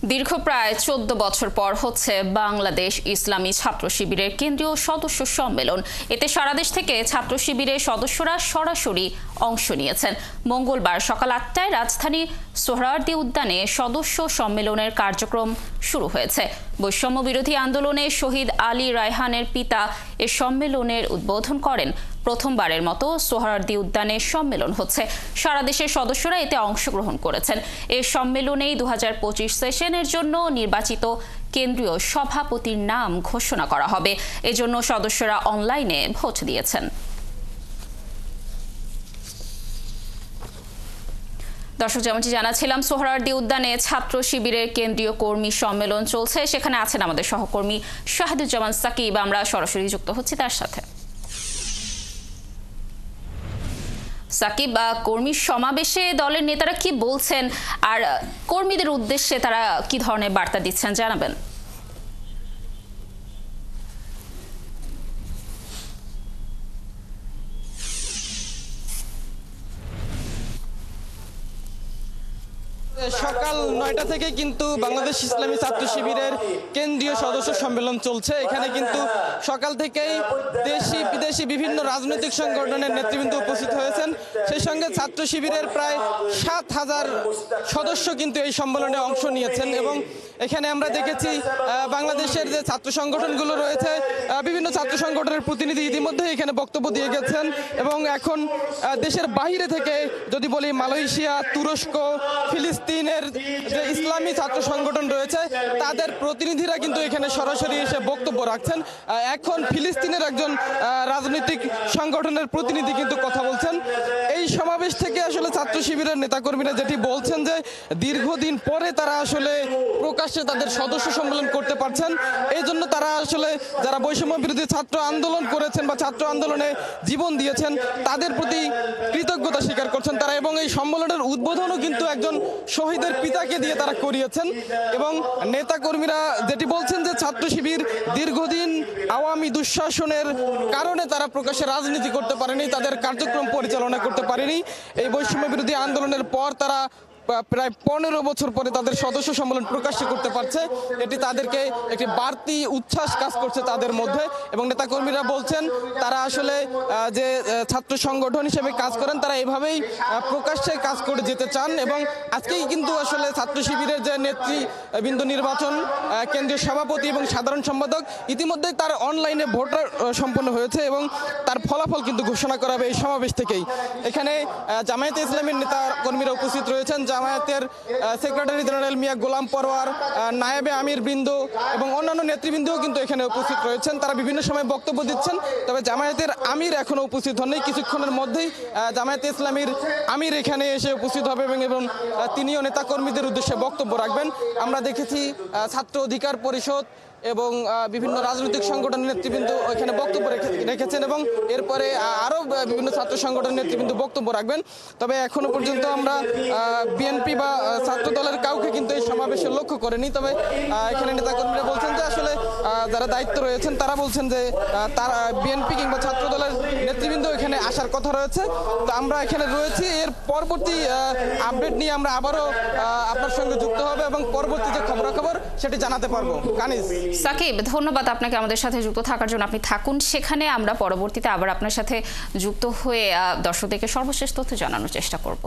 দীর্ঘ প্রায় 14 বছর পর হচ্ছে বাংলাদেশ ইসলামী ছাত্র শিবিরের কেন্দ্রীয় সদস্য সম্মেলন। এতে সারা দেশ থেকে ছাত্র শিবিরের সদস্যরা সরাসরি অংশ নিয়েছেন। মঙ্গলবার সকাল 8টায় রাজধানী সোহরাওয়ার্দী উদ্যানে সদস্য সম্মেলনের কার্যক্রম শুরু হয়েছে। বৈষম্য বিরোধী আন্দোলনে শহীদ আলী রায়হানের পিতা এ সম্মেলনের উদ্বোধন করেন। প্রথমবারের মতো সোহরাওয়ার্দী উদ্যানে সম্মেলন হচ্ছে। সারা দেশের সদস্যরা এতে অংশগ্রহণ করেছেন। এই সম্মেলনেই 2025 সেশনের জন্য নির্বাচিত কেন্দ্রীয় সভাপতির নাম ঘোষণা করা হবে। এজন্য সদস্যরা অনলাইনে ভোট দিয়েছেন। দর্শক, যেমনটি জানাচ্ছিলাম, সোহরাওয়ার্দী উদ্যানে ছাত্র শিবিরের কেন্দ্রীয় কর্মী সম্মেলন চলছে। সেখানে আছেন আমাদের সহকর্মী শাহিদুজ্জামান সাকিব। আমরা সরাসরি যুক্ত হচ্ছি তার সাথে। সাকিব, কর্মী সমাবেশে দলের নেতারা কি বলছেন আর কর্মীদের উদ্দেশ্যে তারা কি ধরনের বার্তা দিচ্ছেন জানাবেন? সকাল 9টা থেকে কিন্তু বাংলাদেশ ইসলামী ছাত্র শিবিরের কেন্দ্রীয় সদস্য সম্মেলন চলছে। এখানে কিন্তু সকাল থেকেই দেশি বিদেশি বিভিন্ন রাজনৈতিক সংগঠনের নেতৃবৃন্দ উপস্থিত হয়েছেন। সেই সঙ্গে ছাত্র শিবিরের প্রায় 7,000 সদস্য কিন্তু এই সম্মেলনে অংশ নিয়েছেন। এবং এখানে আমরা দেখেছি বাংলাদেশের যে ছাত্র সংগঠনগুলো রয়েছে, বিভিন্ন ছাত্র সংগঠনের প্রতিনিধি ইতিমধ্যে এখানে বক্তব্য দিয়ে গেছেন। এবং এখন দেশের বাইরে থেকে যদি বলি, মালয়েশিয়া, তুরস্ক, ফিলিস্তিনের যে ইসলামী ছাত্র সংগঠন রয়েছে তাদের প্রতিনিধিরা কিন্তু এখানে সরাসরি এসে বক্তব্য রাখছেন। এখন ফিলিস্তিনের একজন রাজনৈতিক সংগঠনের প্রতিনিধি কিন্তু কথা বলছেন। এই সমাবেশ থেকে আসলে ছাত্র শিবিরের নেতাকর্মীরা যেটি বলছেন যে দীর্ঘদিন পরে তারা আসলে প্রকাশ্যে তাদের সদস্য সম্মেলন করতে পারছেন। এই জন্য তারা আসলে যারা বৈষম্য বিরোধী ছাত্র আন্দোলন করেছেন বা ছাত্র আন্দোলনে জীবন দিয়েছেন তাদের প্রতি কৃতজ্ঞতা স্বীকার করছেন তারা। এবং এই সম্মেলনের উদ্বোধনও কিন্তু একজন শহীদের পিতাকে দিয়ে তারা করিয়েছেন। এবং নেতাকর্মীরা যেটি বলছেন যে ছাত্র শিবির দীর্ঘদিন আওয়ামী দুঃশাসনের কারণে তারা প্রকাশ্যে রাজনীতি করতে পারেনি, তাদের কার্যক্রম পরিচালনা করতে পারেনি। এই বৈষম্য বিরোধী আন্দোলনের পর তারা প্রায় 15 বছর পরে তাদের সদস্য সম্মেলন প্রকাশ্যে করতে পারছে। এটি তাদেরকে একটি বাড়তি উচ্ছ্বাস কাজ করছে তাদের মধ্যে। এবং নেতাকর্মীরা বলছেন তারা আসলে যে ছাত্র সংগঠন হিসেবে কাজ করেন তারা এভাবেই প্রকাশ্যে কাজ করে যেতে চান। এবং আজকেই কিন্তু আসলে ছাত্র শিবিরের যে নেতৃবৃন্দ নির্বাচন, কেন্দ্রীয় সভাপতি এবং সাধারণ সম্পাদক, ইতিমধ্যেই তার অনলাইনে ভোট সম্পন্ন হয়েছে এবং তার ফলাফল কিন্তু ঘোষণা করা হবে এই সমাবেশ থেকেই। এখানে জামায়াতে ইসলামীর নেতা কর্মীরা উপস্থিত রয়েছেন। জামায়াতের সেক্রেটারি জেনারেল মিয়া গোলাম পরোয়ার, নায়েবে আমির বৃন্দ এবং অন্যান্য নেতৃবৃন্দও কিন্তু এখানে উপস্থিত রয়েছেন। তারা বিভিন্ন সময় বক্তব্য দিচ্ছেন। তবে জামায়াতের আমির এখনো উপস্থিত হননি। কিছুক্ষণের মধ্যেই জামায়াতে ইসলামীর আমির এখানে এসে উপস্থিত হবে এবং তিনিও নেতাকর্মীদের উদ্দেশ্যে বক্তব্য রাখবেন। আমরা দেখেছি ছাত্র অধিকার পরিষদ এবং বিভিন্ন রাজনৈতিক সংগঠনের নেতৃবৃন্দ এখানে বক্তব্য রেখেছেন এবং এরপরে আরও বিভিন্ন ছাত্র সংগঠনের নেতৃবৃন্দ বক্তব্য রাখবেন। তবে এখনো পর্যন্ত আমরা বিএনপি বা ছাত্র দলের কাউকে কিন্তু এই সমাবেশে লক্ষ্য করেনি। তবে এখানে নেতাকর্মীরা বলছেন যে আসলে যারা দায়িত্ব রয়েছেন তারা বলছেন যে তারা বিএনপি কিংবা ছাত্র দলের নেতৃবৃন্দ এখানে আসার কথা রয়েছে। তো আমরা এখানে রয়েছি। এর পরবর্তী আপডেট নিয়ে আমরা আবারও আপনার সঙ্গে যুক্ত হবে এবং পরবর্তী যে খবরাখবর সেটি জানাতে পারবো। কানিজ সাকিব, ধন্যবাদ আপনাকে আমাদের সাথে যুক্ত থাকার জন্য। আপনি থাকুন সেখানে, আমরা পরবর্তীতে আবার আপনার সাথে যুক্ত হয়ে দর্শকদেরকে সর্বশেষ তথ্য জানানোর চেষ্টা করব।